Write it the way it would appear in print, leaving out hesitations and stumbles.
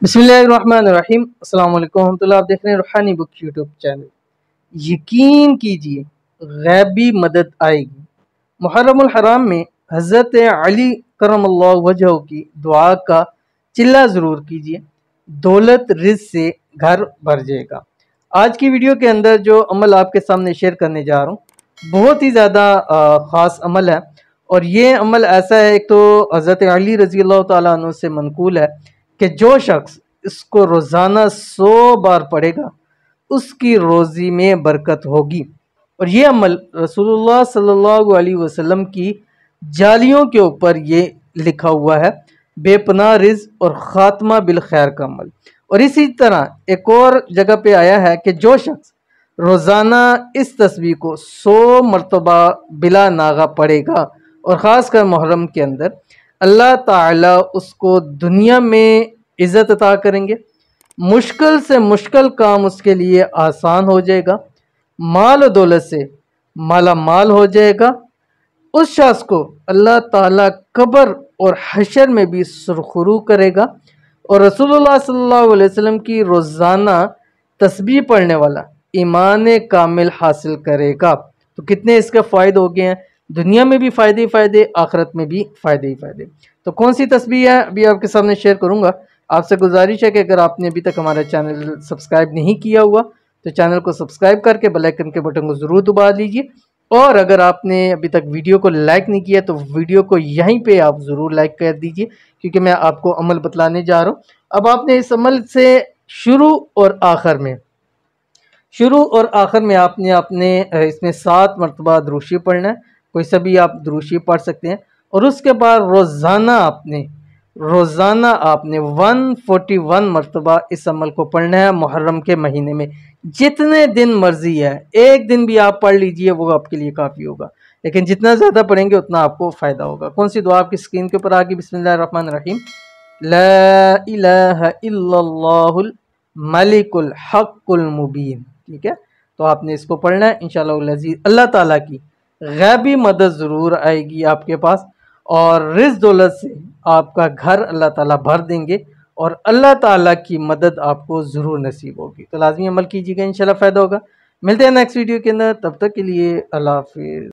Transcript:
बिस्मिल्लाहिर्रहमानिर्रहीम। अस्सलाम वालेकुम रहमतुल्लाह। आप देख रहे हैं रूहानी बुक यूट्यूब चैनल। यकीन कीजिए गैबी मदद आएगी। मुहर्रमुल हराम में हज़रत अली करमल्लाहु वजहहू की दुआ का चिल्ला ज़रूर कीजिए, दौलत रिज़्क़ से घर भर जाएगा। आज की वीडियो के अंदर जो अमल आपके सामने शेयर करने जा रहा हूँ बहुत ही ज़्यादा ख़ास अमल है। और ये अमल ऐसा है, एक तो हज़रत अली रज़ी अल्लाह तआला अन्हु से मनकूल है कि जो शख्स इसको रोज़ाना 100 बार पढ़ेगा उसकी रोज़ी में बरकत होगी। और ये अमल रसूलुल्लाह सल्लल्लाहु अलैहि वसल्लम की जालियों के ऊपर ये लिखा हुआ है, बेपनाह रिज़्क़ और ख़ात्मा बिल खैर का अमल। और इसी तरह एक और जगह पे आया है कि जो शख्स रोज़ाना इस तस्बीह को 100 मरतबा बिला नागा पढ़ेगा और ख़ासकर मुहर्रम के अंदर, अल्लाह ताला उसको दुनिया में इज़्ज़त अता करेंगे, मुश्किल से मुश्किल काम उसके लिए आसान हो जाएगा, माल और दौलत से माला माल हो जाएगा। उस शख्स को अल्लाह ताला कब्र और हशर में भी सुरखरू करेगा। और रसूलुल्लाह सल्लल्लाहु अलैहि वसल्लम की रोज़ाना तस्बीह पढ़ने वाला ईमान कामिल हासिल करेगा। तो कितने इसके फ़ायदे हो गए हैं, दुनिया में भी फ़ायदे ही फ़ायदे, आखिरत में भी फ़ायदे ही फ़ायदे। तो कौन सी तस्बीह है अभी आपके सामने शेयर करूँगा। आपसे गुजारिश है कि अगर आपने अभी तक हमारा चैनल सब्सक्राइब नहीं किया हुआ तो चैनल को सब्सक्राइब करके बेल आइकन के बटन को ज़रूर दबा लीजिए। और अगर आपने अभी तक वीडियो को लाइक नहीं किया तो वीडियो को यहीं पे आप ज़रूर लाइक कर दीजिए, क्योंकि मैं आपको अमल बतलाने जा रहा हूँ। अब आपने इस अमल से शुरू और आखिर में आपने अपने इसमें 7 मरतबा दुरूशी पढ़ना है। कोई सा भी आप दुरूशी पढ़ सकते हैं। और उसके बाद रोज़ाना आपने 141 मरतबा इस अमल को पढ़ना है मुहर्रम के महीने में, जितने दिन मर्जी है। एक दिन भी आप पढ़ लीजिए, वो आपके लिए काफ़ी होगा, लेकिन जितना ज़्यादा पढ़ेंगे उतना आपको फ़ायदा होगा। कौन सी दुआ आपकी स्क्रीन के ऊपर आ गई। बिस्मिल्लाहिर्रहमानिर्रहीम। ला इलाहा इल्लल्लाहुल मलिकुल हक़्क़ुल मुबीन। ठीक है, तो आपने इसको पढ़ना है। इंशाअल्लाह अज़ीज़ अल्लाह ताला की गैबी मदद ज़रूर आएगी आपके पास, और रिज़्क़ दौलत से आपका घर अल्लाह ताला भर देंगे, और अल्लाह ताला की मदद आपको ज़रूर नसीब होगी। तो लाज़मी अमल कीजिएगा, इंशाल्लाह फ़ायदा होगा। मिलते हैं नेक्स्ट वीडियो के अंदर, तब तक के लिए अल्लाह हाफ़िज़।